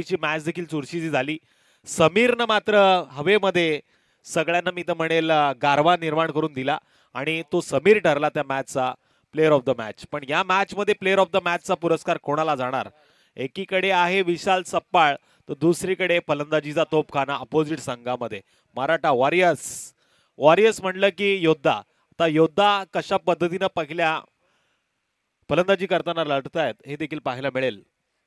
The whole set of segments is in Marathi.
ची मॅच देखील चुरशीची झाली. समीरनं मात्र हवेमध्ये सगळ्यांना मी तर म्हणेल गारवा निर्माण करून दिला आणि तो समीर ठरला त्या मॅचचा प्लेअर ऑफ द मॅच. पण या मॅच मध्ये प्लेअर ऑफ द मॅचचा पुरस्कार कोणाला जाणार? एकीकडे आहे विशाल सप्पाळ, तर दुसरीकडे फलंदाजीचा तोफखाना अपोजिट संघामध्ये मराठा वॉरियर्स. वॉरियर्स म्हणलं की योद्धा. आता योद्धा कशा पद्धतीनं पहिल्या फलंदाजी करताना लढतायत हे देखील पाहायला मिळेल.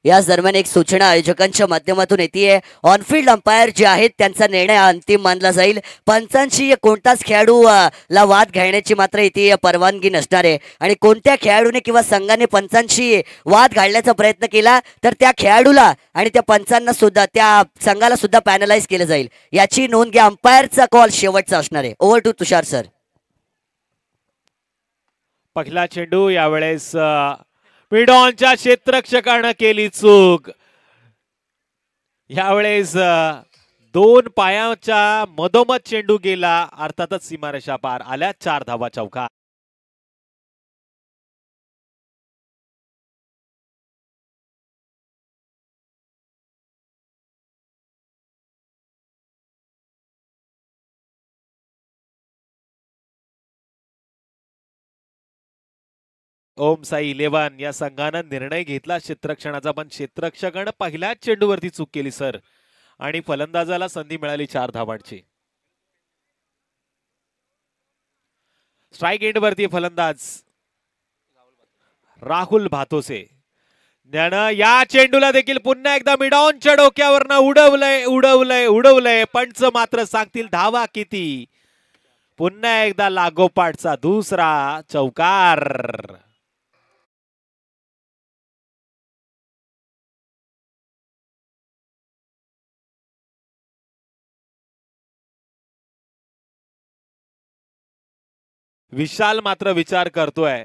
याच दरम्यान एक सूचना आयोजकांच्या माध्यमातून येते. ऑनफिल्ड अंपायर जे आहेत त्यांचा निर्णय अंतिम मानला जाईल. पंचांशी कोणताच खेळाडू ला वाद घालण्याची मात्र इथे परवानगी नसणार आहे आणि कोणत्या खेळाडूने किंवा संघाने पंचांशी वाद घालण्याचा प्रयत्न केला तर त्या खेळाडूला आणि त्या पंचांना सुद्धा त्या संघाला सुद्धा पॅनलाइज केलं जाईल. याची नोंद घ्या. अंपायरचा कॉल शेवटचा असणार आहे. Over to Tushar sir. पहिला चेंडू यावेळेस मिडॉनच्या क्षेत्ररक्षकानं केली चूक. यावेळेस दोन पायाच्या मधोमध चेंडू गेला, अर्थातच सीमारेषा पार. आल्या 4 धावा चौका. ओम साई 11 या संघानं निर्णय घेतला क्षेत्ररक्षणाचा, पण क्षेत्ररक्षकानं पहिल्याच चेंडूवरती चूक केली सर आणि फलंदाजाला संधी मिळाली 4 धावांची. स्ट्राइक एंड वरती फलंदाज राहुल भातोसे. त्यानं या चेंडूला देखील पुन्हा एकदा मिडॉनच्या डोक्यावरनं उडवलंय उडवलंय उडवलंय. पंच मात्र सांगतील धावा किती. पुन्हा एकदा लागोपाठचा दुसरा चौकार. विशाल मात्र विचार करतोय.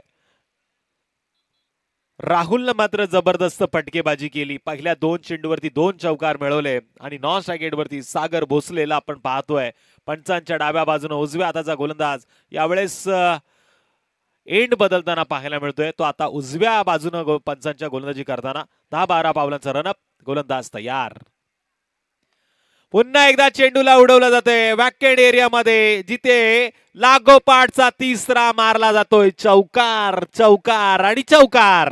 राहुलनं मात्र जबरदस्त फटकेबाजी केली. पहिल्या 2 चेंडूवरती 2 चौकार मिळवले आणि नॉन स्ट्राइक वरती सागर भोसलेला आपण पाहतोय. पंचांच्या डाव्या बाजूने उजव्या हाताचा गोलंदाज यावेळेस एंड बदलताना पाहायला मिळतोय. तो आता उजव्या बाजूने पंचांच्या गोलंदाजी करताना 10-12 पावलांचा रनअप. गोलंदाज तयार. पुन्हा एकदा चेंडूला उडवलं जातंय वॅकेट एरियामध्ये, जिथे लागोपाठचा तिसरा मारला जातोय. चौकार चौकार आणि चौकार.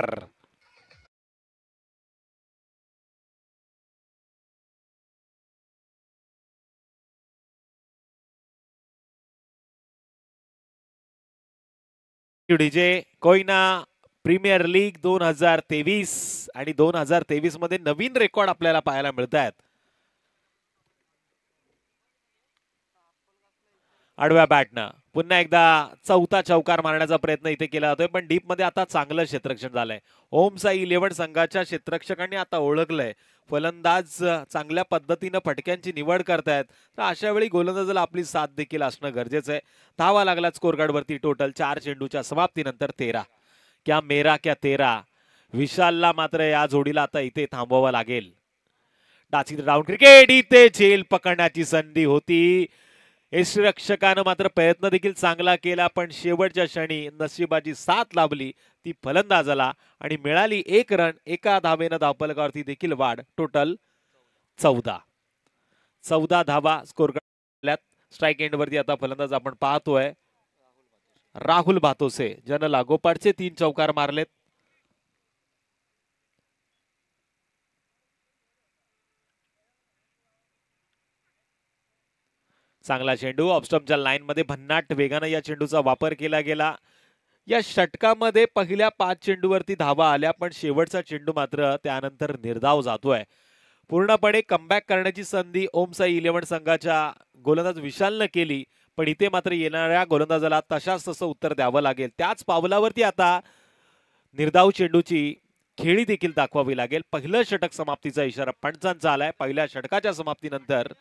डीजे कोयना प्रीमियर लीग 2023 आणि 2023 मध्ये नवीन रेकॉर्ड आपल्याला पाहायला मिळत आहेत. आडव्या बॅटनं पुन्हा एकदा चौथा चौकार मारण्याचा प्रयत्न इथे केला जातोय, पण डीप मध्ये आता चांगलं क्षेत्ररक्षण झालंय. ओम साई 11 संघाच्या क्षेत्ररक्षकांनी आता ओळखलंय फलंदाज चांगल्या पद्धतीनं फटक्यांची निवड करतायत, तर अशा वेळी गोलंदाजाला आपली साथ देखील असणं गरजेचं आहे. धावा लागला स्कोर कार्ड वरती. टोटल 4 चेंडूच्या समाप्तीनंतर 13. क्या मेरा क्या तेरा. विशालला मात्र या जोडीला आता इथे थांबवावं लागेल. डाची डाऊन क्रिकेट. इथे झेल पकडण्याची संधी होती. यष्टिरक्षकानं मात्र प्रयत्न देखील चांगला केला, पण शेवटच्या क्षणी नशिबाची साथ लाभली ती फलंदाजाला आणि मिळाली 1 रन. एका धावेनं धावफलकावरती देखील वाढ. टोटल 14 धावा स्कोर करण्यात. स्ट्राइक एंड वरती आता फलंदाज आपण पाहतोय राहुल भातोसे, ज्यानं लागोपाठचे 3 चौकार मारलेत. चांगला चेंडू ऑफस्टंपच्या लाईन मध्ये भन्नाट वेगानं या चेंडूचा वापर केला गेला. या षटकामध्ये पहिल्या 5 चेंडूवरती धावा आल्या, पण शेवटचा चेंडू मात्र त्यानंतर निर्धाव जातोय. पूर्णपणे कमबॅक करण्याची संधी ओम साई 11 संघाच्या गोलंदाज विशालनं केली, पण इथे मात्र येणाऱ्या गोलंदाजाला तशाच तसं उत्तर द्यावं लागेल. त्याच पावलावरती आता निर्धाव चेंडूची खेळी देखील दाखवावी लागेल. पहिलं षटक समाप्तीचा इशारा पंचांचा आलाय. पहिल्या षटकाच्या समाप्तीनंतर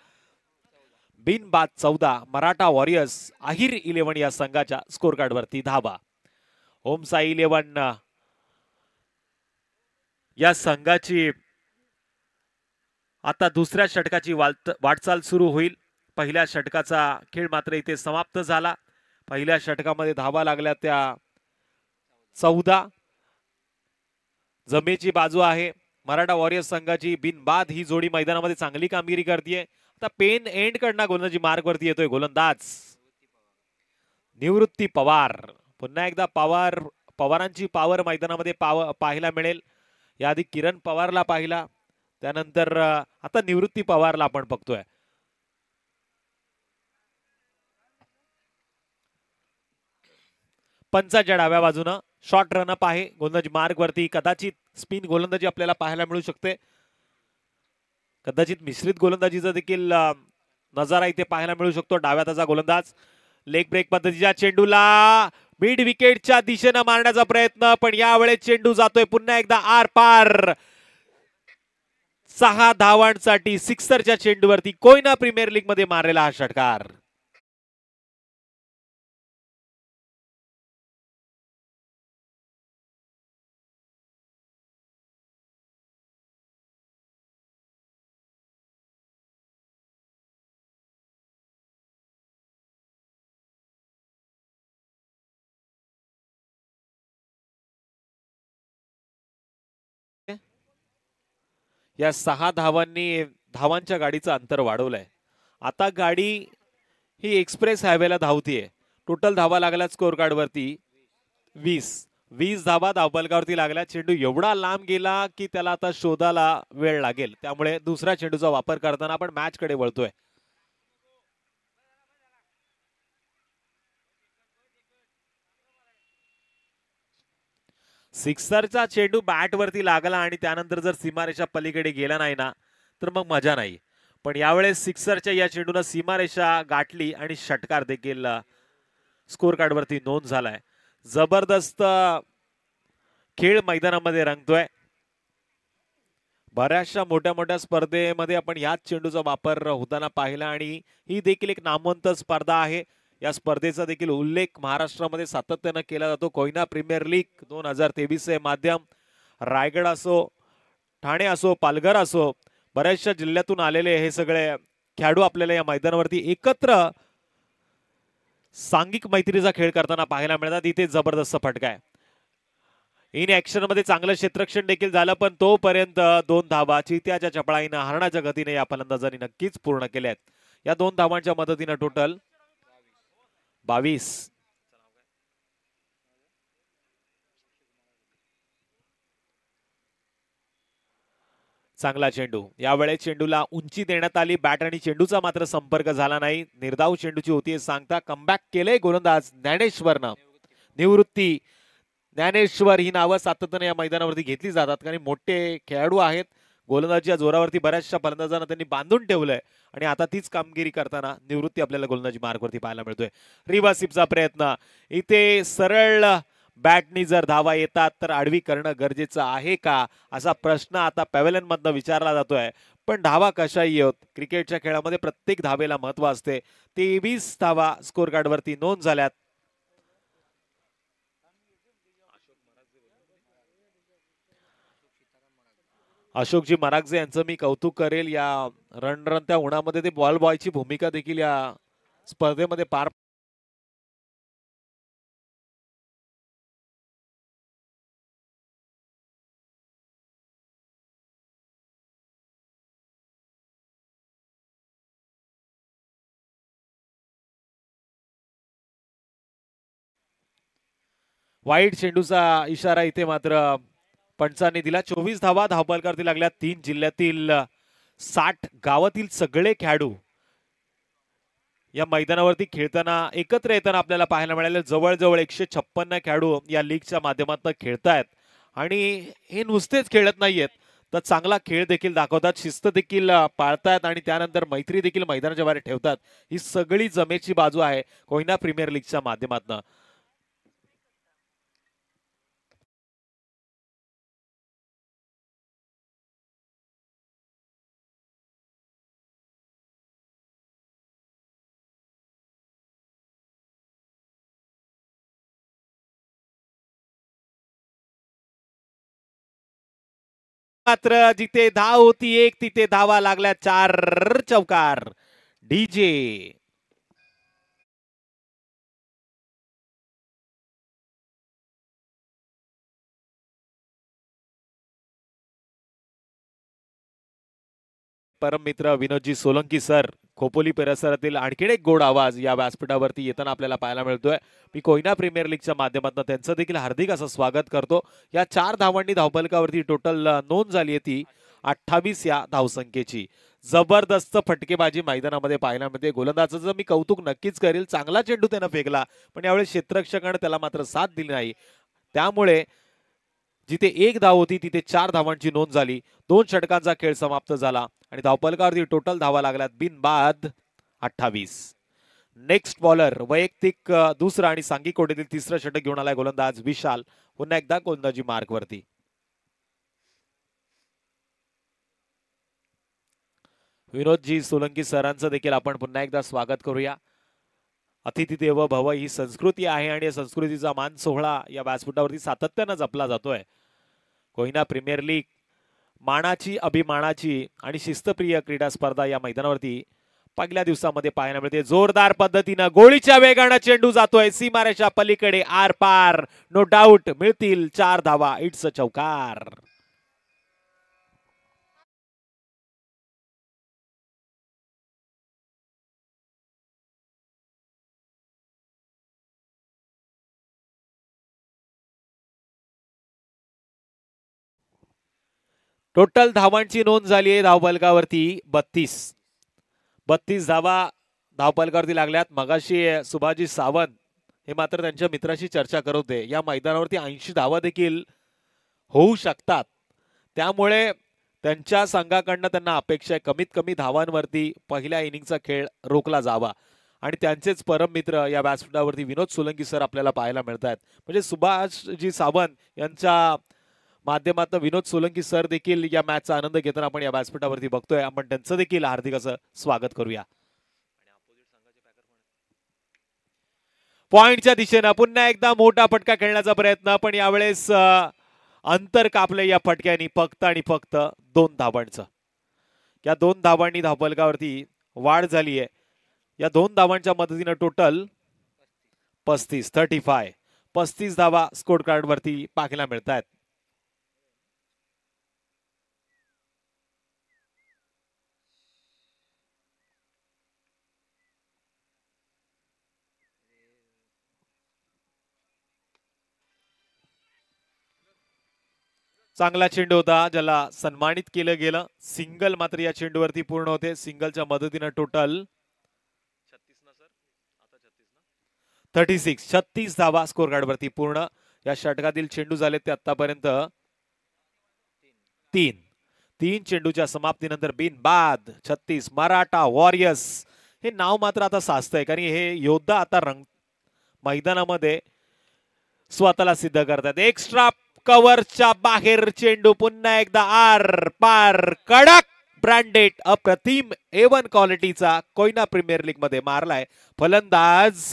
बिनबाद 14 मराठा वॉरियर्स आहिर 11 या संघाच्या स्कोर कार्ड वरती धावा. ओम साई 11 या संघाची आता दुसऱ्या षटकाची वाटचाल सुरू होईल. पहिल्या षटकाचा खेळ मात्र इथे समाप्त झाला. पहिल्या षटकामध्ये धावा लागल्या त्या 14. जमेची बाजू आहे. मराठा वॉरियर्स संघाची बिनबाद ही जोडी मैदानामध्ये चांगली कामगिरी करते. आता पेन एंड कडनं गोलंदाजी मार्ग वरती येतोय गोलंदाज निवृत्ती पवार. पुन्हा एकदा पवारांची पॉवर मैदानामध्ये पाहायला मिळेल. याआधी किरण पवारला पाहिला, त्यानंतर आता निवृत्ती पवारला आपण बघतोय. पंचाच्या डाव्या बाजूनं शॉर्ट रनअप आहे गोलंदाजी मार्ग वरती. कदाचित स्पिन गोलंदाजी आपल्याला पाहायला मिळू शकते, कदाचित मिश्रित गोलंदाजीचा देखील नजारा इथे पाहायला मिळू शकतो. डाव्या हाताचा गोलंदाज लेग ब्रेक पद्धतीच्या चेंडूला मिड विकेटच्या दिशेनं मारण्याचा प्रयत्न, पण यावेळेस चेंडू जातोय पुन्हा एकदा आर पार. 6 धावांसाठी सिक्सरच्या चेंडूवरती कोयना प्रीमियर लीग मध्ये मारलेला हा षटकार. या 6 धावांनी धावांच्या गाडीचं अंतर वाढवलंय. आता गाडी ही एक्सप्रेस हायवेला धावतीये. टोटल धावा लागल्या स्कोर कार्ड वरती 20 धावा धावफलकावरती लागल्या. चेंडू एवढा लांब गेला की त्याला आता शोधायला वेळ लागेल, त्यामुळे दुसऱ्या चेंडूचा वापर करताना आपण मॅच कडे वळतोय. सिक्सरचा चेंडू बॅट वरती लागला आणि त्यानंतर जर सीमारेषा पलीकडे गेला नाही ना तर मग मजा नाही. पण यावेळेस सिक्सरच्या या चेंडूने सीमारेषा गाठली आणि षटकार देखील स्कोर कार्ड वरती नोंद झालाय. जबरदस्त खेळ मैदानामध्ये रंगतोय. बऱ्याचशा मोठ्या स्पर्धेमध्ये आपण याच चेंडूचा वापर होताना पाहिला आणि ही देखील एक नामवंत स्पर्धा आहे. या स्पर्धेचा देखील उल्लेख महाराष्ट्रामध्ये सातत्याने केला जातो. कोयना प्रीमियर लीग 2023 हे माध्यम रायगड असो, ठाणे असो, पालघर असो, बऱ्याचशा जिल्ह्यातून आलेले हे सगळे खेळाडू आपल्याला या मैदानावरती एकत्र सांघिक मैत्रीचा खेळ करताना पाहायला मिळतात. इथे जबरदस्त फटका आहे. इन ऍक्शन मध्ये चांगलं क्षेत्ररक्षण देखील झालं, पण तोपर्यंत 2 धावा चित्याच्या चपळाईनं हरणाच्या गतीने या फलंदाजांनी नक्कीच पूर्ण केल्या आहेत. या 2 धावांच्या मदतीनं टोटल 22. चांगला चेंडू. यावेळेस चेंडूला उंची देण्यात आली, बॅट आणि चेंडूचा मात्र संपर्क झाला नाही. निर्धाव चेंडूची होती सांगता कमबॅक केले गोलंदाज ज्ञानेश्वरनं. निवृत्ती ज्ञानेश्वर ही नावं सातत्याने या मैदानावरती घेतली जातात, कारण मोठे खेळाडू आहेत. गोलंदाजीच्या जोरावरती बऱ्याचशा फलंदाजांना त्यांनी बांधून ठेवलंय आणि आता तीच कामगिरी करताना निवृत्ती आपल्याला गोलंदाजी मार्गवरती पाहायला मिळतोय. रिव्हर्स स्वीपचा प्रयत्न. इथे सरळ बॅटनी जर धावा येतात तर आडवी करणं गरजेचं आहे का, असा प्रश्न आता पॅव्हेलियन मधनं विचारला जातोय. पण धावा कशाही येत, क्रिकेटच्या खेळामध्ये प्रत्येक धावेला महत्व असते. 23 धावा स्कोर कार्ड वरती नोंद झाल्यात. अशोकजी मरागजे यांचं मी कौतुक करेल. या रणरणत्या उन्हामध्ये ते बॉल बॉयची भूमिका देखील या स्पर्धेमध्ये पार वाईट चेंडूचा इशारा इथे मात्र पंचांनी दिला. 24 धावा धावफलकावरती लागल्या. 3 जिल्ह्यातील 60 गावातील सगळे खेळाडू या मैदानावरती खेळताना एकत्र येताना आपल्याला पाहायला मिळाले. जवळजवळ 156 खेळाडू या लीगच्या माध्यमातून खेळतायत आणि हे नुसतेच खेळत नाहीयेत, तर चांगला खेळ देखील दाखवतात, शिस्त देखील पाळतात आणि त्यानंतर मैत्री देखील मैदानाच्या बाहेर ठेवतात. ही सगळी जमेची बाजू आहे कोयना प्रीमियर लीगच्या माध्यमातून. मात्र जिथे धाव होती 1 तिथे धावा लागल्या 4. चौकार. डीजे परम मित्र विनोदजी सोलंकी सर, खोपोली परिसरातील आणखीन एक गोड आवाज या व्यासपीठावरती येताना आपल्याला पाहायला मिळतोय. मी कोयना प्रीमियर लीगच्या माध्यमातून त्यांचं देखील हार्दिक असं स्वागत करतो. या 4 धावांनी धावफलकावरती टोटल नोंद झाली आहे ती 28 या धावसंख्येची. जबरदस्त फटकेबाजी मैदानामध्ये पाहायला मिळते. गोलंदाजाचं मी कौतुक नक्कीच करेल, चांगला चेंडू त्यानं फेकला, पण यावेळी क्षेत्ररक्षकाने त्याला मात्र साथ दिली नाही. त्यामुळे जिथे 1 धाव होती तिथे 4 धावांची नोंद झाली. 2 षटकांचा खेळ समाप्त झाला आणि धावफलकावरती टोटल धावा लागल्यात बिनबाद 28. नेक्स्ट बॉलर वैयक्तिक दुसरा आणि सांघिक कोटीतील तिसरं षटक घेऊन आलाय गोलंदाज विशाल. पुन्हा एकदा गोलंदाजी मार्कवरती. विनोदजी सोलंकी सरांचं देखील आपण पुन्हा एकदा स्वागत करूया. अतिथी देवो भव ही संस्कृती आहे आणि या संस्कृतीचा मान सोहळा या व्यासपीठावरती सातत्यानं जपला जातोय. कोयना प्रीमियर लीग मानाची, अभिमानाची आणि शिस्तप्रिय क्रीडा स्पर्धा या मैदानावरती पहिल्या दिवसामध्ये पाहायला मिळते. जोरदार पद्धतीनं गोळीच्या वेगानं चेंडू जातोय सीमारेषा पलीकडे, आर पार. नो डाऊट मिळतील 4 धावा. इट्स अ चौकार. टोटल धावांची नोंद झाली आहे धावफलकावरती 32 धावा धावफलकावरती लागल्यात. मगाशी सुभाजी सावंत हे मात्र त्यांच्या मित्राशी चर्चा करत होते, या मैदानावरती 80 धावा देखील होऊ शकतात. त्यामुळे त्यांच्या संघाकडनं त्यांना अपेक्षा आहे कमीत कमी धावांवरती पहिल्या इनिंगचा खेळ रोखला जावा. आणि त्यांचेच परम मित्र या व्यासपीठावरती विनोद सोलंकी सर आपल्याला पाहायला मिळत आहेत. म्हणजे सुभाषजी सावंत यांच्या माध्यमातून विनोद सोलंकी सर देखील या मॅचचा आनंद घेताना आपण या व्यासपीठावरती बघतोय. आपण त्यांचं देखील हार्दिक असं स्वागत करूया. पॉइंटच्या दिशेनं पुन्हा एकदा मोठा फटका खेळण्याचा प्रयत्न, पण यावेळेस अंतर कापले या फटक्यानी फक्त आणि फक्त 2 धावांचं. या 2 धावांनी धावफलकावरती वाढ झाली आहे. या 2 धावांच्या मदतीनं टोटल 35 धावा स्कोर कार्ड वरती पाहायला मिळत आहेत. चांगला चेंडू होता ज्याला सन्मानित केलं गेलं. सिंगल मात्र या चेंडूवरती पूर्ण होते. सिंगलच्या मदतीनं टोटल 36 धावा स्कोर कार्ड वरती पूर्ण. या षटकातील चेंडू झाले ते आतापर्यंत 3 चेंडूच्या समाप्तीनंतर बिनबाद 36. मराठा वॉरियर्स हे नाव मात्र आता साचतंय, कारण हे योद्धा आता मैदानामध्ये स्वतःला सिद्ध करतात. एक्स्ट्रा कव्हरच्या बाहेर चेंडू पुन्हा एकदा आर पार. कडक ब्रँडेड अप्रतिम A1 क्वालिटीचा कोयना प्रीमियर लीग मध्ये मारलाय फलंदाज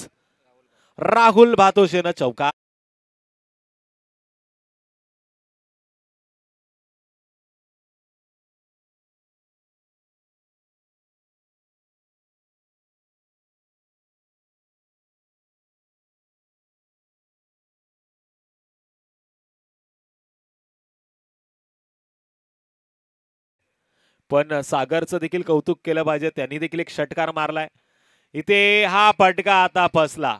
राहुल भातोशेनं चौकार. पण सागरचं देखील कौतुक केलं पाहिजे, त्यांनी देखील एक षटकार मारलाय. इथे हा फटका आता फसला,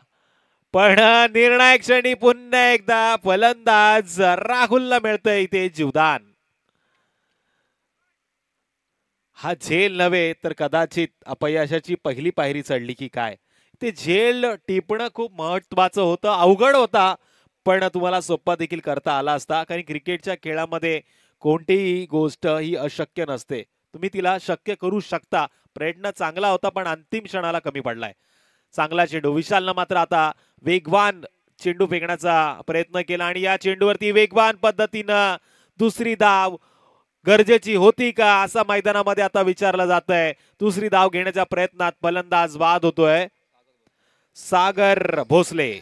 पण निर्णायक क्षणी पुन्हा एकदा फलंदाज राहुलला मिळतंय इथे जीवदान. हा झेल नव्हे तर कदाचित अपयशाची पहिली पायरी चढली की काय. ते झेल टिपणं खूप महत्वाचं होतं, अवघड होता, पण तुम्हाला सोपा देखील करता आला असता. कारण क्रिकेटच्या खेळामध्ये कोणतीही गोष्ट ही अशक्य नसते, तुम्ही तिला शक्य करू शकता. प्रयत्न चांगला होता पण अंतिम क्षणाला कमी पडलाय. चांगला चेंडू. विशालनं मात्र आता वेगवान चेंडू फेकण्याचा प्रयत्न केला आणि या चेंडूवरती वेगवान पद्धतीनं दुसरी धाव गरजेची होती का असा मैदानामध्ये आता विचारलं जात आहे. दुसरी धाव घेण्याच्या प्रयत्नात फलंदाज बाद होतोय सागर भोसले.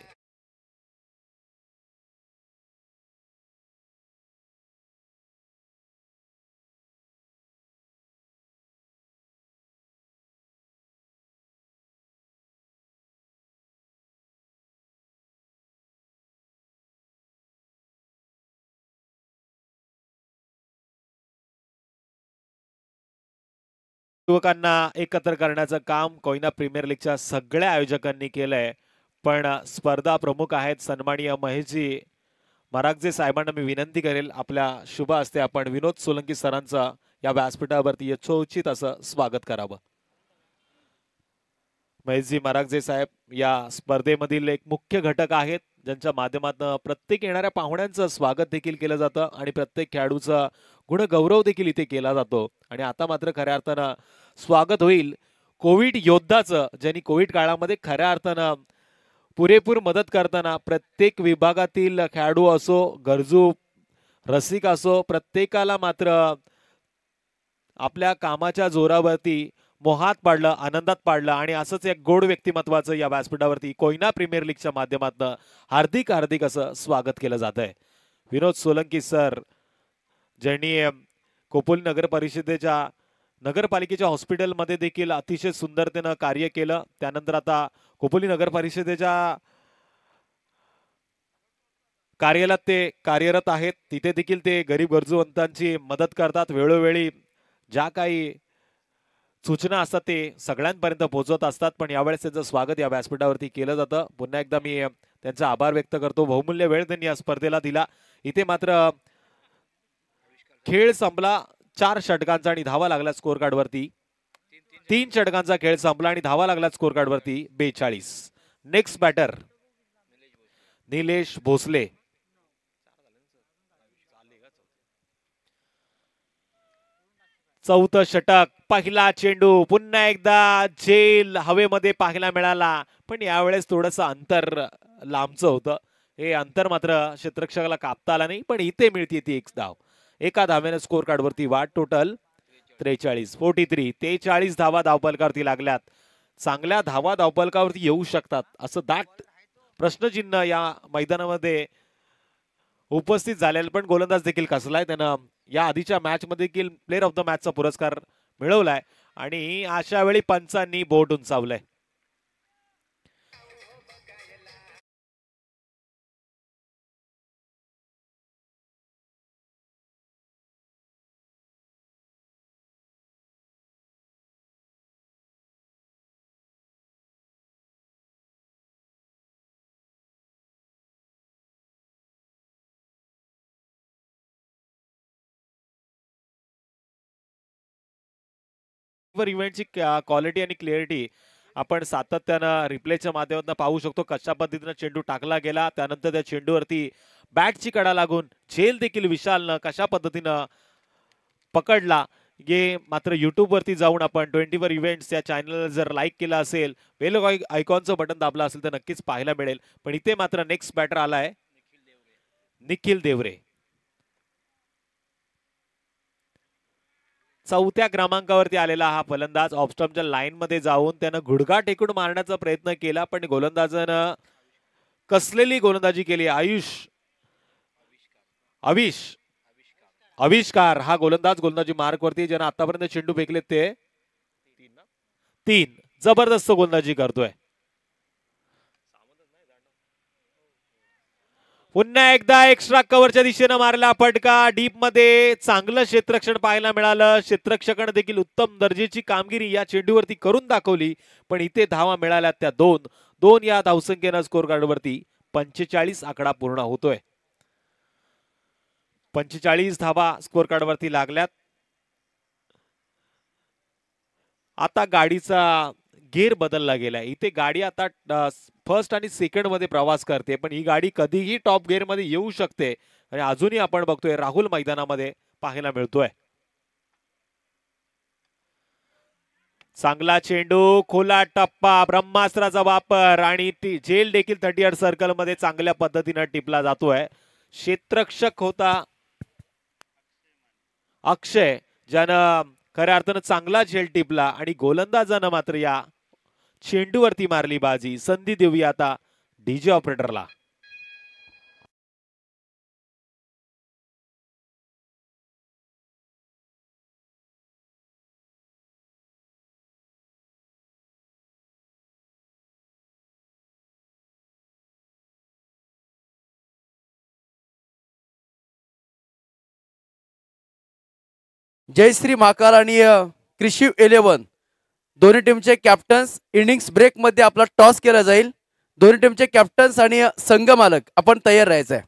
युवकांना एकत्र करण्याचं काम कोयना प्रीमियर लीगच्या सगळ्या आयोजकांनी केलंय. पण स्पर्धा प्रमुख आहेत सन्माननीय महेशजी मरागजे साहेबांना मी विनंती करेल आपल्या शुभ हस्ते आपण विनोद सोलंकी सरांचं या व्यासपीठावरती यथोचित असं स्वागत करावं. महेशजी मरागजे साहेब या स्पर्धेमधील एक मुख्य घटक आहेत ज्यांच्या माध्यमातून प्रत्येक येणाऱ्या पाहुण्यांचं स्वागत देखील केलं जातं आणि प्रत्येक खेळाडूचा गुणगौरव देखील इथे केला जातो. आणि आता मात्र खऱ्या अर्थानं स्वागत होईल कोविड योद्धाचं, ज्यांनी कोविड काळामध्ये खऱ्या अर्थानं पुरेपूर मदत करताना प्रत्येक विभागातील खेळाडू असो, गरजू रसिक असो, प्रत्येकाला मात्र आपल्या कामाच्या जोरावरती मोहात पाडलं, आनंदात पाडलं. आणि असंच एक गोड व्यक्तिमत्वाचं या व्यासपीठावरती कोयना प्रीमियर लीगच्या माध्यमातून हार्दिक हार्दिक असं स्वागत केलं जात आहे. विनोद सोलंकी सर ज्यांनी खोपोली नगर परिषदेच्या नगरपालिकेच्या हॉस्पिटलमध्ये देखील अतिशय सुंदरतेनं कार्य केलं. त्यानंतर आता खोपोली नगर परिषदेच्या कार्यालयात ते कार्यरत आहेत. तिथे देखील ते गरीब गरजूवंतांची मदत करतात. वेळोवेळी ज्या काही सूचना असतात ते सगळ्यांपर्यंत पोहोचवत असतात. पण यावेळेस त्यांचं स्वागत या व्यासपीठावरती केलं जातं. पुन्हा एकदा मी त्यांचा आभार व्यक्त करतो. बहुमूल्य वेळ त्यांनी या स्पर्धेला दिला. इथे मात्र खेळ संपला 4 षटकांचा आणि धावा लागला स्कोर कार्ड वरती. 3 षटकांचा खेळ संपला आणि धावा लागला स्कोर कार्ड वरती 42. Next batter Nilesh Bhosale. चौथं षटक, पहिला चेंडू, पुन्हा एकदा झेल हवेमध्ये पाहायला मिळाला. पण यावेळेस थोडंसं अंतर लांबचं होतं. हे अंतर मात्र क्षेत्ररक्षकाला कापता आला नाही. पण इथे मिळते ती एक धाव. एका धाव्याने स्कोर कार्ड वरती वाढ. टोटल 43. 43 धावा धावफलकावरती लागल्यात. चांगल्या धावा धावफलकावरती येऊ शकतात असं दाट प्रश्नचिन्ह या मैदानामध्ये उपस्थित झालेलं. पण गोलंदाज देखील कसलाय. त्यानं या आधीच्या मॅच मध्ये देखील प्लेअर ऑफ द मॅचचा पुरस्कार मिळवलाय. आणि अशा वेळी पंचांनी बोट उंचावलंय. इव्हेंटची क्वालिटी आणि क्लिअरिटी आपण सातत्यानं रिप्लेच्या माध्यमातून पाहू शकतो. कशा पद्धतीनं चेंडू टाकला गेला, त्यानंतर त्या चेंडूवरती बॅटची कडा लागून झेल देखील विशालनं कशा पद्धतीनं पकडला. हे मात्र युट्यूब वरती जाऊन आपण 24 इव्हेंट्स या चॅनलला जर लाईक केलं असेल, बेल आयकॉनचं बटन दाबलं असेल तर नक्कीच पाहायला मिळेल. पण इथे मात्र नेक्स्ट बॅटर आलाय निखिल देवरे. चौथ्या क्रमांकावरती आलेला हा फलंदाज ऑफस्टॉपच्या लाईन मध्ये जाऊन त्यानं गुडघा टेकून मारण्याचा प्रयत्न केला. पण गोलंदाजानं कसलेली गोलंदाजी केली. आविष्कार हा गोलंदाजी मार्क वरती ज्यानं आतापर्यंत चेंडू फेकलेत ते 3. जबरदस्त गोलंदाजी करतोय. पुन्हा एकदा एक्स्ट्रा कव्हरच्या दिशेनं मारला फटका. डीप मध्ये चांगलं क्षेत्ररक्षण पाहायला मिळालं. क्षेत्ररक्षकानं देखील उत्तम दर्जाची कामगिरी या चेंडूवरती करून दाखवली. पण इथे धावा मिळाल्या त्या 2 या धावसंख्येनं स्कोर कार्डवरती 45 आकडा पूर्ण होतोय. 45 धावा स्कोर कार्डवरती लागल्यात. आता गाडीचा गेअर बदलला गेलाय. इथे गाडी आता फर्स्ट आणि सेकंड मध्ये प्रवास करते. पण ही गाडी कधीही टॉप गेअर मध्ये येऊ शकते. आणि अजूनही आपण बघतोय राहुल मैदानामध्ये पाहायला मिळतोय. चांगला चेंडू, खोला टप्पा, ब्रह्मास्त्राचा वापर आणि झेल देखील 38 सर्कल मध्ये चांगल्या पद्धतीने टिपला जातोय. क्षेत्ररक्षक होता अक्षय, ज्यानं खऱ्या अर्थानं चांगला झेल टिपला. आणि गोलंदाजानं मात्र या चेंडूवरती मारली बाजी. संधी देऊया आता डीजे ऑपरेटरला. जय श्री महाकाल आणि कृषी 11 दोन्ही टीमचे कॅप्टन्स इनिंग्स ब्रेक मध्ये आपला टॉस केला जाईल. दोन्ही टीमचे कॅप्टन्स आणि संघ मालक आपण तयार राहायचं आहे.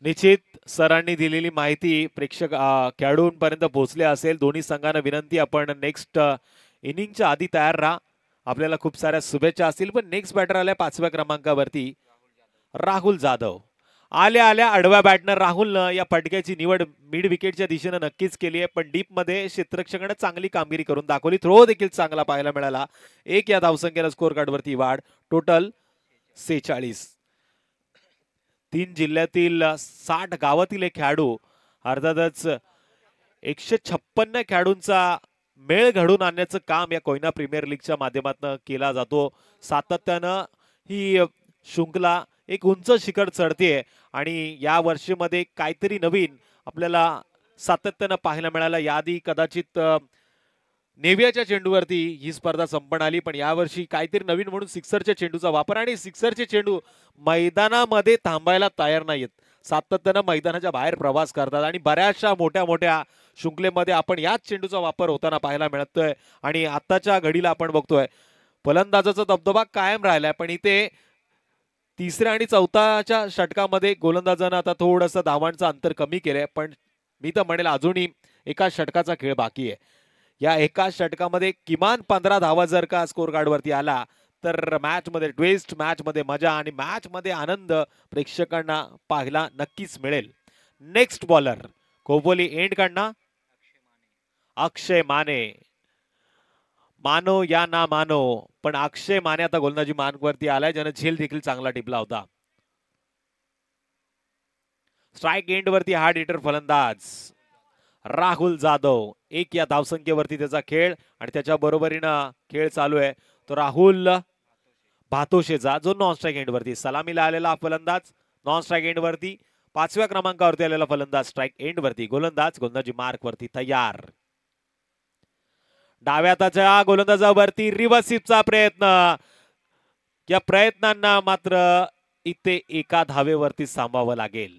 निश्चित सरांनी दिलेली माहिती प्रेक्षक खेळाडूंपर्यंत पोहोचली असेल. दोन्ही संघांना विनंती, आपण नेक्स्ट इनिंगच्या आधी तयार राहा. आपल्याला खूप साऱ्या शुभेच्छा असतील. पण नेक्स्ट बॅटर आल्या 5व्या क्रमांकावरती राहुल जाधव. आल्या आल्या आडव्या बॅटनर राहुलनं या फटक्याची निवड मिड विकेटच्या दिशेनं नक्कीच केली आहे. पण डीप मध्ये क्षेत्ररक्षकाने चांगली कामगिरी करून दाखवली. थ्रो देखील चांगला पाहायला मिळाला. एक या धावसंख्येला स्कोर कार्डवरती वाढ. टोटल 46. 3 जिल्ह्यातील 60 गावातील एक खेळाडू, अर्थातच 156 खेळाडूंचा मेळ घडून आणण्याचं काम या कोयना प्रीमियर लीगच्या माध्यमातून केला जातो. सातत्यानं ही शृंखला एक उंच शिखर चढतेय आणि या वर्षीमध्ये काहीतरी नवीन आपल्याला सातत्यानं पाहायला मिळालं. याआधी कदाचित नेव्हियाच्या चेंडूवरती ही स्पर्धा संपन्न आली, पण यावर्षी काहीतरी नवीन म्हणून सिक्सरच्या चेंडूचा वापर. आणि सिक्सरचे चेंडू मैदानामध्ये थांबायला तयार नाहीत. सातत्यानं मैदानाच्या बाहेर प्रवास करतात आणि बऱ्याचशा मोठ्या मोठ्या शृंखलेमध्ये आपण याच चेंडूचा वापर होताना पाहायला मिळतोय. आणि आताच्या घडीला आपण बघतोय फलंदाजाचा दबदबा कायम राहिलाय, पण इथे तिसऱ्या आणि चौथ्याच्या षटकामध्ये गोलंदाजानं आता थोडंसं धावांचं अंतर कमी केलंय. पण मी तर म्हणेल अजूनही एका षटकाचा खेळ बाकी आहे. या एका षटकामध्ये किमान 15 धावा जर का स्कोर कार्डवरती आला तर मॅच मध्ये ट्विस्ट, मॅच मध्ये मजा आणि मॅच मध्ये आनंद प्रेक्षकांना पाहायला नक्कीच मिळेल. नेक्स्ट बॉलर कोहली एंड कडनं अक्षय माने. मानो या ना मानो, पण अक्षय माने आता गोलंदाजी मार्कवरती आलाय, ज्याने झेल देखील चांगला टिपला होता. स्ट्राइक एंड वरती हार्ड हिटर फलंदाज राहुल जाधव. एक या धावसंख्येवरती त्याचा खेळ आणि त्याच्या बरोबरीनं खेळ चालू आहे तो राहुल भातोशेचा, जो नॉन स्ट्राइक एंड वरती सलामीला आलेला फलंदाज. नॉन स्ट्राइक एंड वरती 5व्या क्रमांकावरती आलेला फलंदाज स्ट्राइक एंड वरती गोलंदाज गोलंदाजी मार्क वरती तयार. डाव्या हाताच्या गोलंदाजावरती रिव्हर्सिपचा प्रयत्न. या प्रयत्नांना मात्र इथे एका धावेवरती थांबावं लागेल.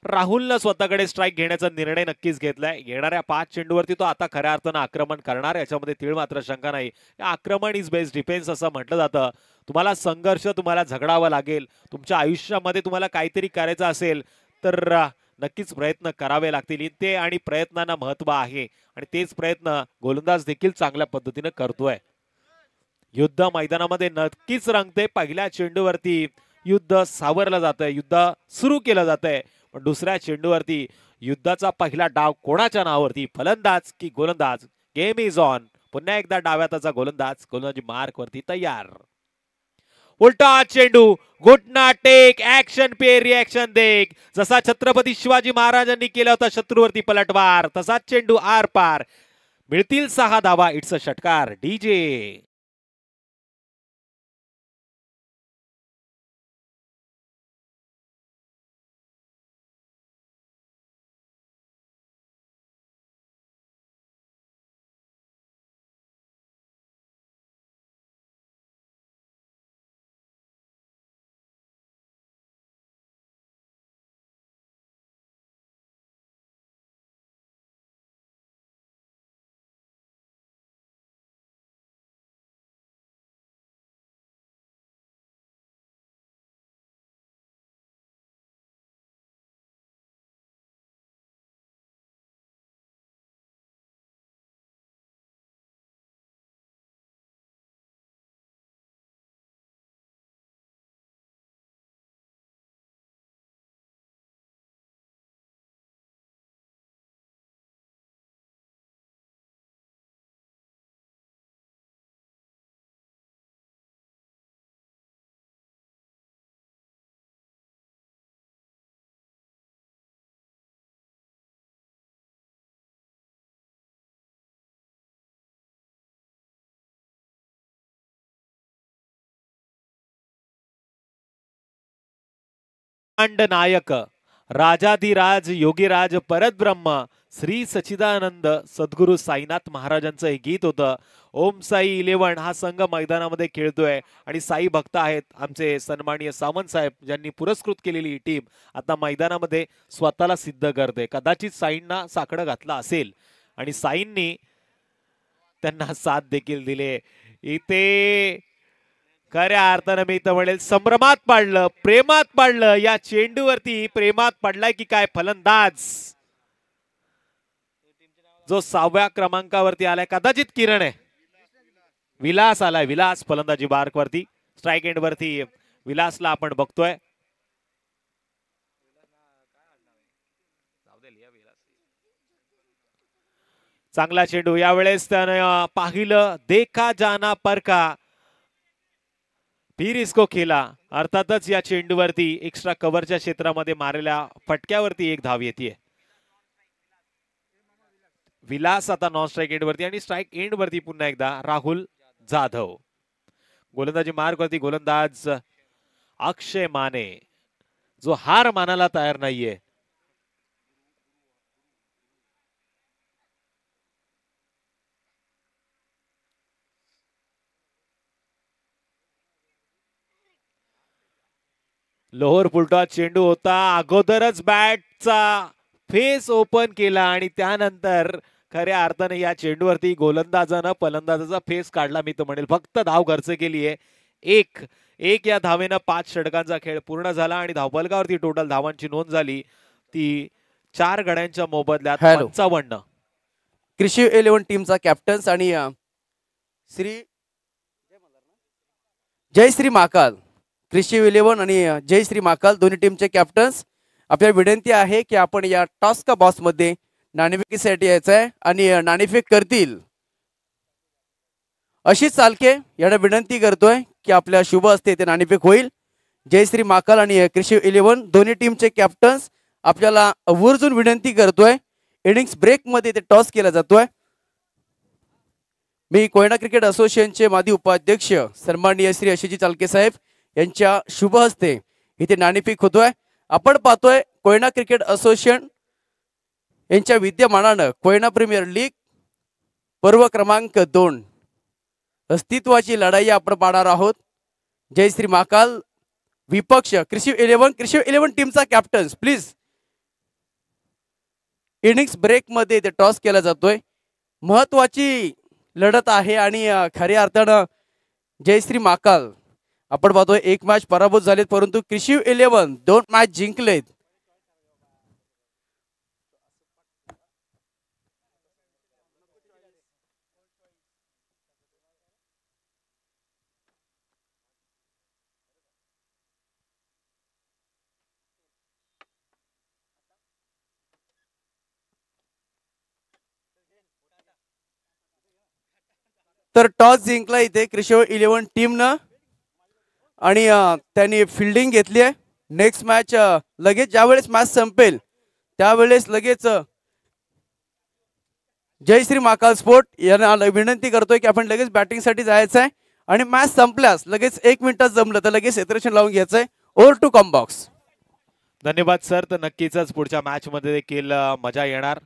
राहुलनं स्वतःकडे स्ट्राइक घेण्याचा निर्णय नक्कीच घेतलाय. येणाऱ्या 5 चेंडूवरती तो आता खऱ्या अर्थानं आक्रमण करणार, याच्यामध्ये तीळ मात्र शंका नाही. आक्रमण इज बेस्ट डिफेन्स असं म्हटलं जातं. तुम्हाला संघर्ष, तुम्हाला झगडावं लागेल. तुमच्या आयुष्यामध्ये तुम्हाला काहीतरी करायचं असेल तर नक्कीच प्रयत्न करावे लागतील. इथे आणि प्रयत्नांना महत्व आहे आणि तेच प्रयत्न गोलंदाज देखील चांगल्या पद्धतीने करतोय. युद्ध मैदानामध्ये नक्कीच रंगते. पहिल्या चेंडूवरती युद्ध सावरलं जातंय, युद्ध सुरू केलं जातंय. पण दुसऱ्या चेंडूवरती युद्धाचा पहिला डाव कोणाच्या नावावरती, फलंदाज की गोलंदाज? Game is on. पुन्हा एकदा डाव्या हाताचा गोलंदाज गोलंदाजी मार्क वरती तयार. उलटा चेंडू, घुटना टेक, ऍक्शन पे रिएक्शन देख. जसा छत्रपती शिवाजी महाराजांनी केला होता शत्रूवरती पलटवार, तसाच चेंडू आर पार. मिळतील 6 धावा. इट्स अ षटकार. डीजे नायक राजाधिराज योगीराज परतब्रह्म श्री सच्चिदानंद सद्गुरू साईनाथ महाराजांचं हे गीत होतं. ओम साई 11 हा संघ मैदानामध्ये खेळतोय आणि साई भक्त आहेत आमचे सन्माननीय सावंत साहेब ज्यांनी पुरस्कृत केलेली ही टीम आता मैदानामध्ये स्वतःला सिद्ध करते. कदाचित साईंना साकडं घातलं असेल आणि साईंनी त्यांना साथ देखील दिले. इथे खऱ्या अर्थानं मी तर म्हणेल संभ्रमात पाडलं, प्रेमात पाडलं. या चेंडूवरती प्रेमात पडलाय की काय फलंदाज जो 6व्या क्रमांकावरती आलाय, कदाचित किरण आहे, विलास आलाय. विलास फलंदाजी बार्क वरती, स्ट्राईक एंड वरती विलासला आपण बघतोय. चांगला चेंडू यावेळेस त्यानं पाहिलं, देखा जाना परका, फिर इसको खेला. अर्थातच या चेंडूवरती एक्स्ट्रा कव्हरच्या क्षेत्रामध्ये मारलेल्या फटक्यावरती एक धाव येते. विलास आता नॉन स्ट्राईक एंड वरती आणि स्ट्राईक एंड वरती पुन्हा एकदा राहुल जाधव. गोलंदाजी मार्ग वरती गोलंदाज अक्षय माने जो हार मानायला तयार नाहीये. लोअर पुलटा चेंडू होता, अगोदरच बॅटचा फेस ओपन केला आणि त्यानंतर खऱ्या अर्थाने या चेंडूवरती गोलंदाजानं फलंदाजाचा फेस काढला. मी तर म्हणेल फक्त धाव खर्च केली आहे. एक या धावेनं 5 षटकांचा खेळ पूर्ण झाला आणि धावफलकावरती टोटल धावांची नोंद झाली ती 4 गड्यांच्या मोबदल्यात 55. कृषी 11 टीमचा कॅप्टन्स आणि जयश्री महाकाल, कृषी 11 आणि जयश्री महाकाल दोन्ही टीमचे कॅप्टन्स, आपल्याला विनंती आहे की आपण या टॉस का बॉक्स मध्ये नाणेफेकीसाठी यायचं आहे आणि नाणेफेक करतील अशीच चालके याला विनंती करतोय की आपल्या शुभ असते ते नाणेफेक होईल. जयश्री महाकाल आणि कृषी 11 दोन्ही टीमचे कॅप्टन्स आपल्याला आवर्जून विनंती करतोय. इनिंग्स ब्रेक मध्ये ते टॉस केला जातोय. मी कोयना क्रिकेट असोसिएशनचे माजी उपाध्यक्ष सन्माननीय श्री अशीजी चालके साहेब यांच्या शुभ हस्ते इथे नाणेफेक होतोय. आपण पाहतोय कोयना क्रिकेट असोसिएशन यांच्या विद्यमानानं कोयना प्रीमियर लीग पर्व क्रमांक 2 अस्तित्वाची लढाई आपण पाहणार आहोत. जयश्री महाकाल विपक्ष कृषी 11 टीमचा कॅप्टन्स प्लीज. इनिंग्स ब्रेक मध्ये ते टॉस केला जातोय. महत्वाची लढत आहे आणि खऱ्या अर्थानं जयश्री महाकाल आपण पाहतोय 1 मॅच पराभूत झालेत परंतु कृषी 11 2 मॅच जिंकलेत. तर टॉस जिंकला इथे कृषी 11 टीमनं आणि त्यांनी फिल्डिंग घेतली आहे. नेक्स्ट मॅच लगेच ज्यावेळेस मॅच संपेल त्यावेळेस लगेच जयश्री महाकाल स्पोर्ट यांना विनंती करतोय की आपण लगेच बॅटिंगसाठी जायचं आहे आणि मॅच संपल्यास लगेच 1 मिनिटात जमलं तर लगेच सेलिब्रेशन लावून घ्यायचंय. Over to comm box. धन्यवाद सर. तर नक्कीच पुढच्या मॅच मध्ये देखील मजा येणार.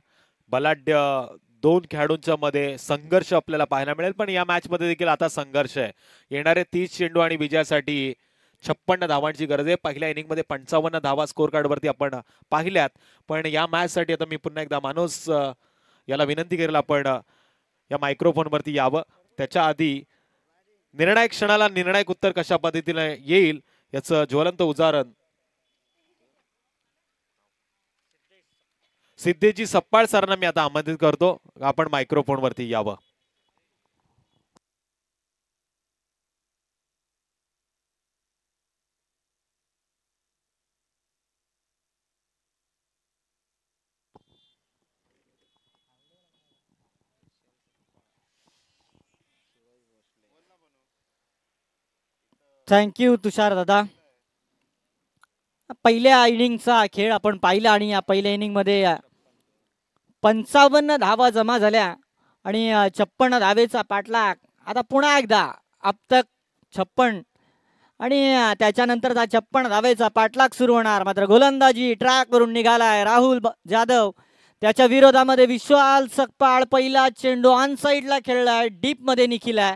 बलाढ्य 2 खेळाडूंच्या मध्ये संघर्ष आपल्याला पाहायला मिळेल पण या मॅच मध्ये देखील आता संघर्ष आहे. येणारे 30 चेंडू आणि विजयासाठी 56 धावांची गरज आहे. पहिल्या इनिंग मध्ये 55 धावा स्कोर कार्ड वरती आपण पाहिल्यात पण या मॅच साठी आता मी पुन्हा एकदा मानस याला विनंती करेल आपण या मायक्रोफोन वरती यावं. त्याच्या आधी निर्णायक क्षणाला निर्णायक उत्तर कशा पद्धतीने येईल याचं ज्वलंत उदाहरण सिद्धेजी सप्पाळ सरांना मी आता आमंत्रित करतो. आपण मायक्रोफोन वरती यावं. थँक्यू तुषार दादा. पहिल्या इनिंगचा खेळ आपण पाहिला आणि या पहिल्या इनिंगमध्ये 55 धावा जमा झाल्या आणि 56 धावेचा पाठलाग. आता पुन्हा एकदा अब तक 56 आणि त्याच्यानंतरचा 56 धावेचा पाठलाग सुरू होणार. मात्र गोलंदाजी ट्रॅक वरून निघालाय राहुल जाधव. त्याच्या विरोधामध्ये विशाल सकपाळ. पहिला चेंडू ऑन साइडला खेळलाय, डीप मध्ये निखिलाय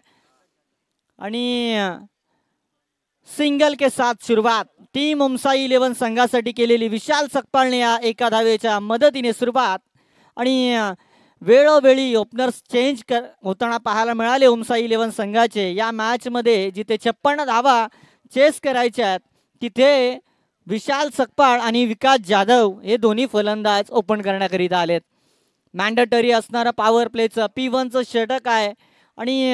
आणि सिंगल के साथ सुरुवात. टीम ओमसाई 11 संघासाठी केलेली विशाल सकपाळने या एका धावेच्या मदतीने सुरुवात. आणि वेळोवेळी ओपनर्स चेंज होताना पाहायला मिळाले ओमसाई 11 संघाचे. या मॅच मध्ये जिथे 56 धावा चेस करायच्या आहेत तिथे विशाल सकपाळ आणि विकास जाधव हे दोन्ही फलंदाज ओपन करण्याकरिता आलेत. मॅन्डेटरी असणारा पॉवर प्लेचं P1चं षटक आहे आणि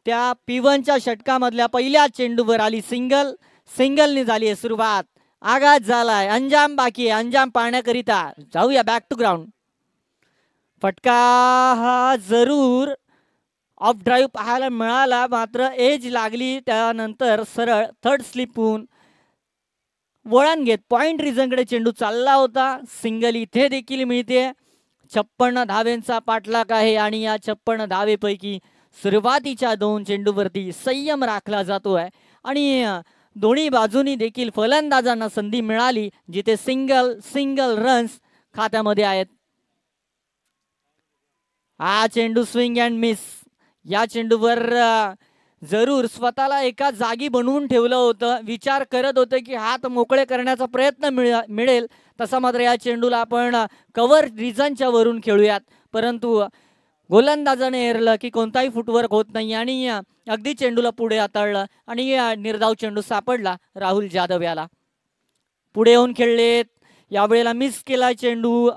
त्या P1च्या षटकामधल्या पहिल्या चेंडूवर आली सिंगलने झाली आहे सुरुवात. आघात झालाय, अंजाम बाकी आहे. अंजाम पाहण्याकरिता जाऊया बॅक टू ग्राउंड. फटका हा जरूर ऑफ ड्राईव्ह पाहायला मिळाला, मात्र एज लागली. त्यानंतर सरळ थर्ड स्लिप होऊन वळण घेत पॉइंट रिझनकडे चेंडू चालला होता. सिंगल इथे देखील मिळते. 56 धावेंचा पाठलाग आहे आणि या 56 धावेपैकी सुरुवातीच्या 2 चेंडूवरती संयम राखला जातोय आणि दोन्ही बाजूनी देखील फलंदाजांना संधी मिळाली जिथे सिंगल रन्स खात्यामध्ये आहेत. हा चेंडू स्विंग अँड मिस. या चेंडूवर जरूर स्वतःला एका जागी बनवून ठेवलं होतं. विचार करत होतं की हात मोकळे करण्याचा प्रयत्न मिळेल तसा, मात्र या चेंडूला आपण कव्हर रिझनच्या वरून खेळूयात, परंतु गोलंदाजाने हेरलं की कोणताही फुटवर्क होत नाही आणि अगदी चेंडूला पुढे हाताळलं आणि निर्धाव चेंडू सापडला राहुल जाधव याला. पुढे येऊन खेळलेत. यावेळेला मिस केला चेंडू.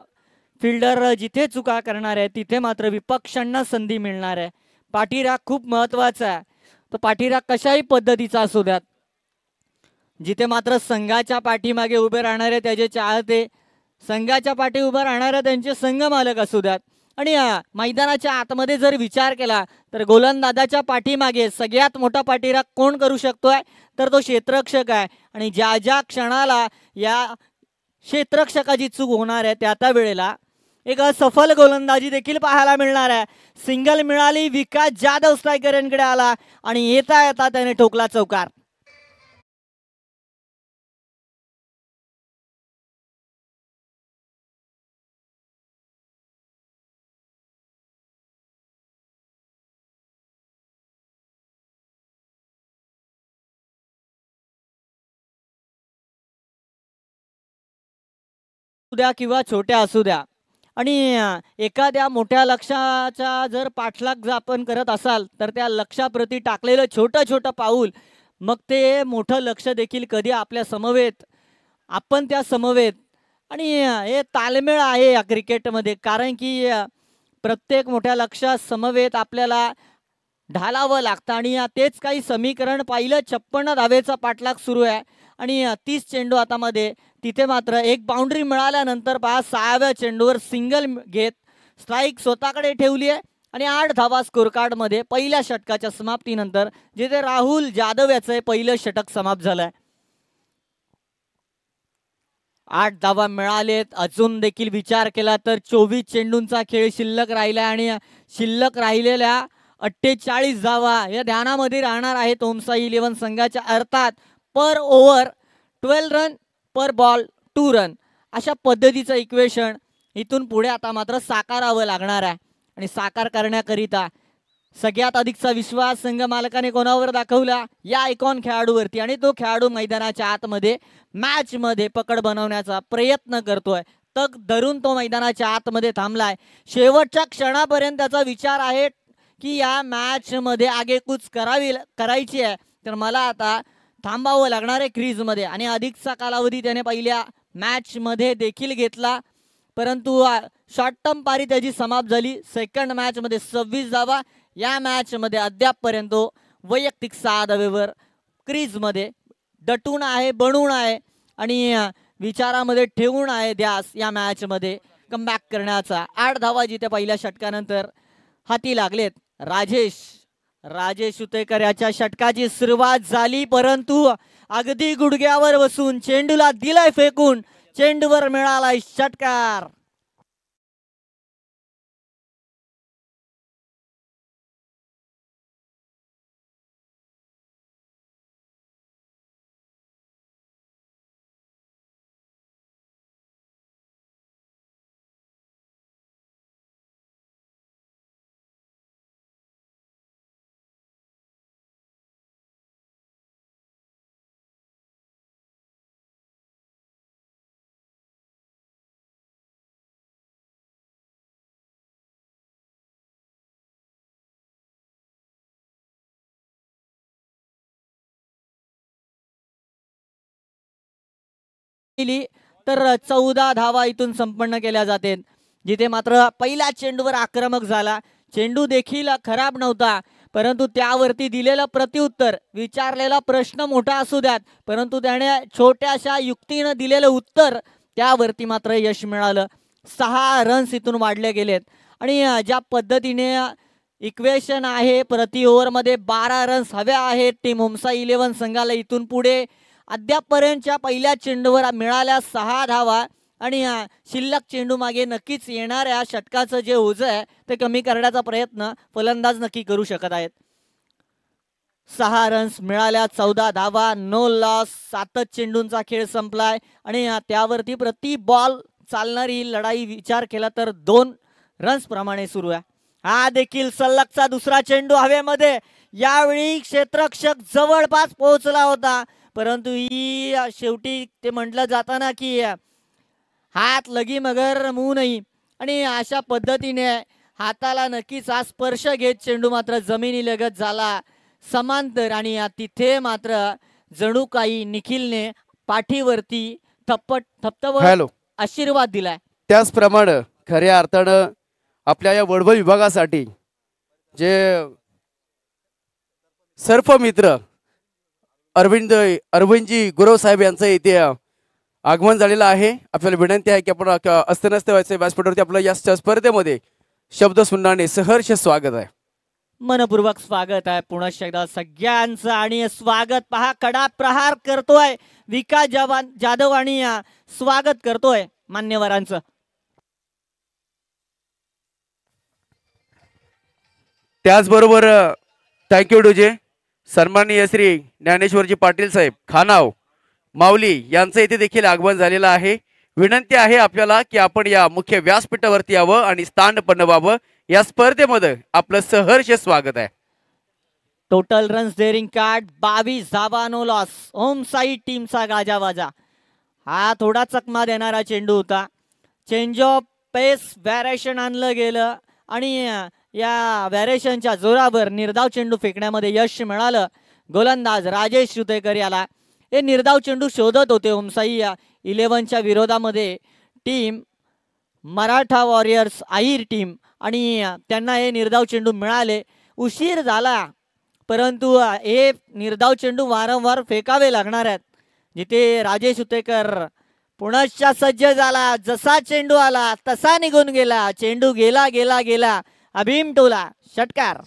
फिल्डर जिथे चुका करणार आहे तिथे मात्र विपक्षांना संधी मिळणार आहे. पाठीराख खूप महत्वाचा आहे. तो पाठीराख कशाही पद्धतीचा असू द्यात. जिथे मात्र संघाच्या पाठीमागे उभे राहणारे त्याचे चाहते, संघाच्या पाठी उभे राहणारे त्यांचे संघ मालक असू द्यात. आणि मैदानाच्या आतमध्ये जर विचार केला तर गोलंदाजाच्या पाठीमागे सगळ्यात मोठा पाठीराख कोण करू शकतोय तर तो क्षेत्ररक्षक आहे. आणि ज्या ज्या क्षणाला या क्षेत्ररक्षकाची चूक होणार आहे त्या त्या वेळेला एक असफल गोलंदाजी देखील पाहायला मिळणार आहे. सिंगल मिळाली, विकास जाधव स्ट्रायकरांकडे आला आणि येता येता त्याने ठोकला चौकार. द्या किंवा छोट्या असू द्या आणि एखाद्या मोठ्या लक्ष्याचा जर पाठलाग जर आपण करत असाल तर त्या लक्ष्याप्रती टाकलेलं छोटं पाऊल मग ते मोठं लक्ष देखील कधी आपल्या समवेत, आपण त्या समवेत. आणि हे ताळमेळ आहे या क्रिकेटमध्ये, कारण की प्रत्येक मोठ्या लक्ष्या समवेत आपल्याला ढालावं लागतं आणि तेच काही समीकरण पाहिलं. 56 धावेचा पाठलाग सुरू आहे आणि 30 चेंडू हातामध्ये. तिथे मात्र एक बाउंड्री मिळाल्यानंतर 6व्या चेंडूवर सिंगल घेत स्ट्राईक स्वतःकडे ठेवली आहे आणि 8 धावा स्कोर कार्ड मध्ये पहिल्या षटकाच्या समाप्तीनंतर, जिथे राहुल जाधव याचं पहिलं षटक समाप्त झालंय. 8 धावा मिळालेत. अजून देखील विचार केला तर 24 चेंडूंचा खेळ शिल्लक राहिला आणि शिल्लक राहिलेल्या 48 धावा या ध्यानामध्ये राहणार आहेत ओमसाई 11 संघाच्या. अर्थात पर ओव्हर 12 रन, पर बॉल 2 रन, अशा पद्धतीचं इक्वेशन इथून पुढे आता मात्र साकारावं लागणार आहे. आणि साकार करण्याकरिता सगळ्यात अधिकचा विश्वास संघ मालकाने कोणावर दाखवला? या आयकॉन खेळाडूवरती. आणि तो खेळाडू मैदानाच्या आतमध्ये मॅच मध्ये पकड बनवण्याचा प्रयत्न करतोय. तग धरून तो मैदानाच्या आतमध्ये थांबलाय. शेवटच्या क्षणापर्यंत त्याचा विचार आहे की या मॅच मध्ये आगेकूच करायची आहे, तर मला आता थांबावं लागणार आहे क्रीज मध्ये. आणि अधिकचा कालावधी त्याने पहिल्या मॅच मध्ये देखील घेतला, परंतु शॉर्ट टर्म पारी त्याची समाप्त झाली. सेकंड मॅच मध्ये 26 धावा. या मॅच मध्ये अद्यापपर्यंत वैयक्तिक 6 धावेवर क्रीज मध्ये दटून आहे, बनून आहे आणि विचारामध्ये ठेवून आहे ध्यास या मॅच मध्ये कमबॅक करण्याचा. 8 धावा जिथे पहिल्या षटकानंतर हाती लागलेत. राजेश उतेकर याच्या षटकाची सुरुवात झाली, परंतु अगदी गुडघ्यावर बसून चेंडूला दिलाय फेकून. चेंडूवर मिळालाय षटकार. केली तर 14 धावा इथून संपन्न केल्या जाते. जिथे मात्र पहिल्या चेंडूवर आक्रमक झाला, चेंडू देखील खराब नव्हता, परंतु त्यावरती दिलेलं प्रत्युत्तर, विचारलेला प्रश्न मोठा असू द्यात, परंतु त्याने छोट्याशा युक्तीनं दिलेलं उत्तर, त्यावरती मात्र यश मिळालं. 6 रन्स इथून वाढले गेलेत आणि ज्या पद्धतीने इक्वेशन आहे, प्रति ओव्हरमध्ये 12 रन्स हवे आहेत टीम ओमसाई 11 संघाला इथून पुढे. अद्यापपर्यंतच्या पहिल्या चेंडूवर मिळाल्या 6 धावा आणि शिल्लक चेंडू मागे नक्कीच येणाऱ्या षटकाचं जे ओझं आहे ते कमी करण्याचा प्रयत्न फलंदाज नक्की करू शकत आहेत. 6 रन्स मिळाल्या, 14 धावा, नो लॉस. 7 चेंडूंचा खेळ संपलाय आणि त्यावरती प्रति बॉल चालणारी लढाई विचार केला तर 2 रन्स प्रमाणे सुरू आहे. हा देखील सलगचा दुसरा चेंडू हवेमध्ये. यावेळी क्षेत्ररक्षक जवळपास पोहोचला होता, परंतु ही शेवटी ते म्हटलं जाताना की हात लगी मगर मुंह नाही, आणि अशा पद्धतीने हाताला नक्कीच हा स्पर्श घेत चेंडू मात्र जमिनी लगत झाला समांतर, आणि तिथे मात्र जणू काही निखिलने पाठीवरती थपथप आशीर्वाद दिलाय. त्याचप्रमाणे खऱ्या अर्थानं आपल्या या वडवळ विभागासाठी जे सर्फ मित्र अरविंदजी गुरव साहेब यांचं इथे आगमन झालेलं आहे. आपल्याला विनंती आहे की आपण असतनस्ते व्यासपीठावरती आपलं या स्पर्धेमध्ये शब्द सुननाने सहर्ष स्वागत आहे. मनपूर्वक स्वागत आहे पुन्हा एकदा सगळ्यांचं. आणि स्वागत पहा, कडा प्रहार करतोय विकास जाधव आणि स्वागत करतोय मान्यवरांचं. त्याचबरोबर थँक्यू डूजे सन्माननीय श्री ज्ञानेश्वरजी पाटील साहेब खानाव माऊली यांचं इथे देखील आगमन झालेलं आहे. विनंती आहे आपल्याला की आपण या मुख्य व्यासपीठावरती यावं आणि स्थान बनवावं. या स्पर्धेमध्ये आपलं सहर्ष स्वागत आहे. टोटल रन्स डेअरिंग कार्ड 22 धावा, नो लॉस. ओमसाई टीमचा गाजावाजा. हा थोडा चकमा देणारा चेंडू होता. चेंज ऑफ पेस व्हॅरिएशन आणलं गेलं आणि या व्हॅरिएशनच्या जोरावर निर्धाव चेंडू फेकण्यामध्ये यश मिळालं. गोलंदाज राजेश शुतेकर याला हे निर्धाव चेंडू शोधत होते ओमसाई 11च्या विरोधामध्ये team Maratha warriors Ahir team, आणि त्यांना हे निर्धाव चेंडू मिळाले. उशीर झाला, परंतु हे निर्धाव चेंडू वारंवार फेकावे लागणार आहेत. जिथे राजेश शुतेकर पुनश्च सज्ज झाला, जसा चेंडू आला तसा निघून गेला. चेंडू गेला गेला गेला, अभीम टोला, षटकार.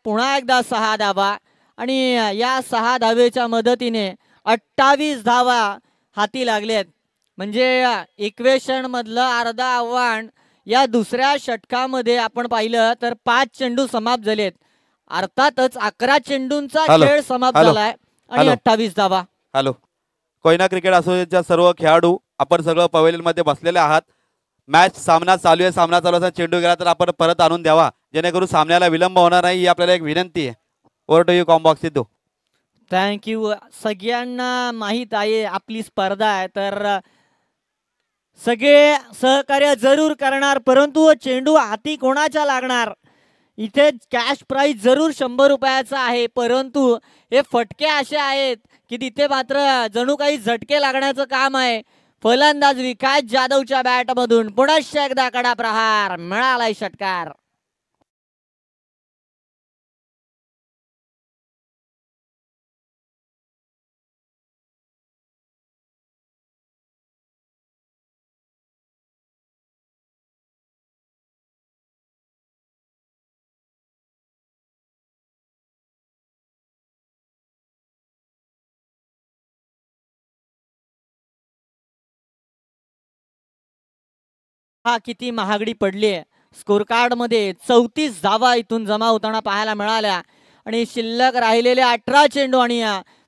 पुन्हा एकदा 6 धावा आणि या 6 धावेच्या मदतीने 28 धावा हाती लागलेत. म्हणजे इक्वेशन मधलं अर्धा आव्हान या दुसऱ्या षटकामध्ये आपण पाहिलं तर 5 चेंडू समाप्त झालेत. अर्थातच 11 चेंडूंचा खेळ समाप्त झालाय आणि 28 धावा. हॅलो, कोयना क्रिकेट असोसिएशनच्या सर्व खेळाडू आपण सगळं पवेलियन मध्ये बसलेले आहात. मॅच सामना चालू आहे. सामना चालू असताना चेंडू गेला तर आपण परत आणून द्यावा, जेणेकरून सामन्याला विलंब होणार नाही. ही आपल्याला एक विनंती आहे. Over to you comm box Siddhu. Thank you. सगळ्यांना माहीत आहे आपली स्पर्धा आहे, तर सगळे सहकार्य जरूर करणार, परंतु चेंडू हाती कोणाच्या लागणार. इथे कॅश प्राइज जरूर 100 रुपयाचा आहे, परंतु हे फटके असे आहेत की तिथे मात्र जणू काही झटके लागण्याचं काम आहे. फलंदाज विकास जाधवच्या बॅट मधून पुन्हा एकदा कडा प्रहार मिळालाय, षटकार. हा किती महागडी पडली आहे. स्कोर कार्ड मध्ये 34 धावा इथून जमा होताना पाहायला मिळाल्या आणि शिल्लक राहिलेले 18 चेंडू आणि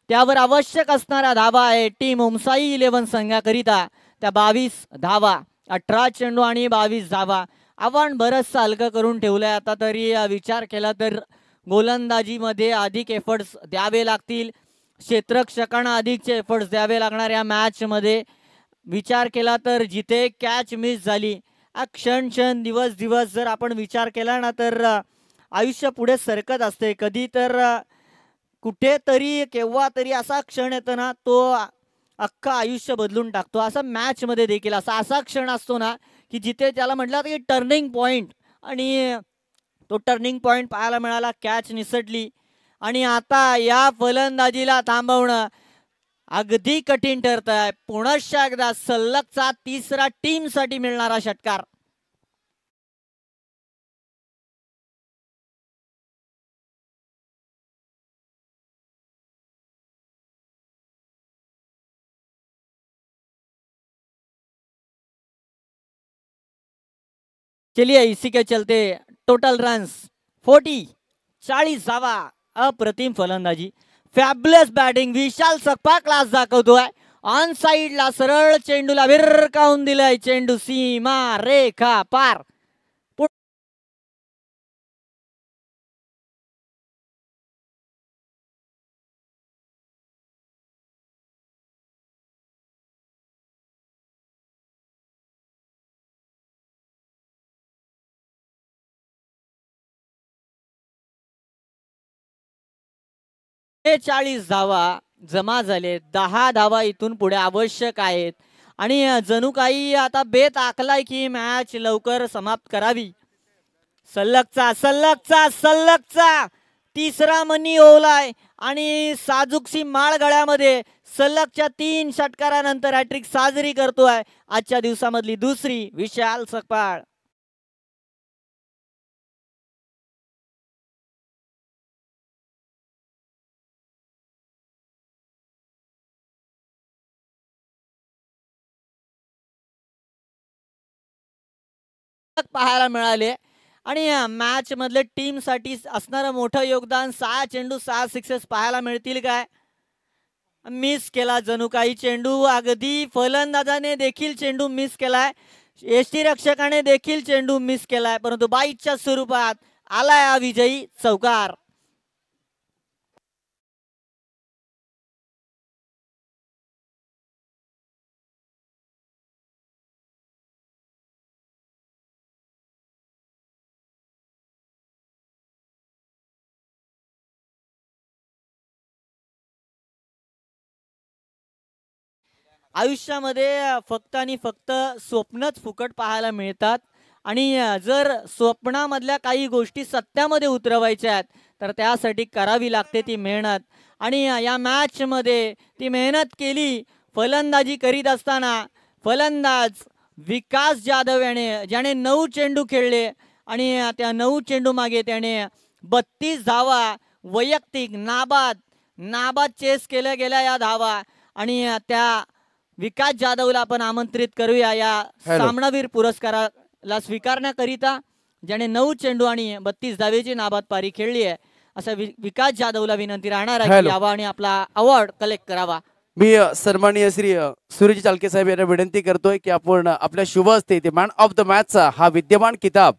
त्यावर आवश्यक असणाऱ्या धावा आहे टीम ओमसाई 11 संघाकरिता त्या 22 धावा. 18 चेंडू आणि 22 धावा. आव्हान बरंच हलकं करून ठेवलंय. आता तरी विचार केला तर गोलंदाजीमध्ये अधिक एफर्ट्स द्यावे लागतील, क्षेत्ररक्षकांना अधिकचे एफर्ट्स द्यावे लागणार या मॅचमध्ये. विचार केला तर जिथे कॅच मिस झाली, क्षण क्षण दिवस दिवस जर आपण विचार केला ना तर आयुष्य पुढे सरकत असते. कधी तर कुठेतरी केव्हा तरी असा क्षण येतो ना तो अख्खं आयुष्य बदलून टाकतो. असा मॅचमध्ये देखील असा क्षण असतो ना की जिथे त्याला म्हटलं की टर्निंग पॉईंट, आणि तो टर्निंग पॉईंट पाहायला मिळाला. कॅच निसटली आणि आता या फलंदाजीला थांबवणं अगदी कठीण ठरत आहे. पुनश्च एकदा सलगचा तिसरा टीमसाठी मिळणारा षटकार. चलिए इसी के चलते टोटल रन्स 40 धावा. अप्रतिम फलंदाजी, फॅब्युलस बॅटिंग. विशाल सकपा क्लास दाखवतोय. ऑन साइडला सरळ चेंडूला विरकावून दिलाय. चेंडू सीमा रेखा पार. ते 40 धावा जमा झाले. 10 धावा इथून पुढे आवश्यक आहेत आणि जणू काही आता बेत आखलाय की मॅच लवकर समाप्त करावी. सलगचा तिसरा मनी ओलाय आणि साजूकसी माळ गळ्यामध्ये सलगच्या 3 षटकारानंतर हॅट्रिक साजरी करतोय. आजच्या दिवसामधली दुसरी विशाल सकपाळ. पाहायला मिळाले आणि मॅच मधले टीम साठी असणारं मोठं योगदान. 6 चेंडू 6 सिक्सेस पाहायला मिळतील काय? मिस केला जणू काही चेंडू. अगदी फलंदाजाने देखील चेंडू मिस केलाय, यष्टीरक्षकाने देखील चेंडू मिस केलाय, परंतु बाईच्या स्वरूपात आलाय हा विजयी चौकार. आयुष्यामध्ये फक्त आणि फक्त स्वप्नच फुकट पाहायला मिळतात आणि जर स्वप्नामधल्या काही गोष्टी सत्यामध्ये उतरवायच्या आहेत तर त्यासाठी करावी लागते ती मेहनत. आणि या मॅच मध्ये ती मेहनत केली. फलंदाजी करीत असताना फलंदाज विकास जाधव ज्याने 9 चेंडू खेळले आणि त्या 9 चेंडू मागे त्याने 32 धावा वैयक्तिक नाबाद चेस केल्या गेल्या या धावा. आणि त्या विकास जाधवला आपण आमंत्रित करूया या सामनावीर पुरस्काराला स्वीकारण्याकरिता, ज्याने 9 चेंडू आणि 32 धावेची नाबाद पारी खेळली आहे. असा विकास जाधवला विनंती राहणार आहे की यावा आणि आपला अवॉर्ड कलेक्ट करावा. मी सन्माननीय श्री सूर्यजी चालके साहेब यांना विनंती करतोय की आपण आपल्या शुभ हस्ते ते मॅन ऑफ द मॅचचा हा विद्यमान किताब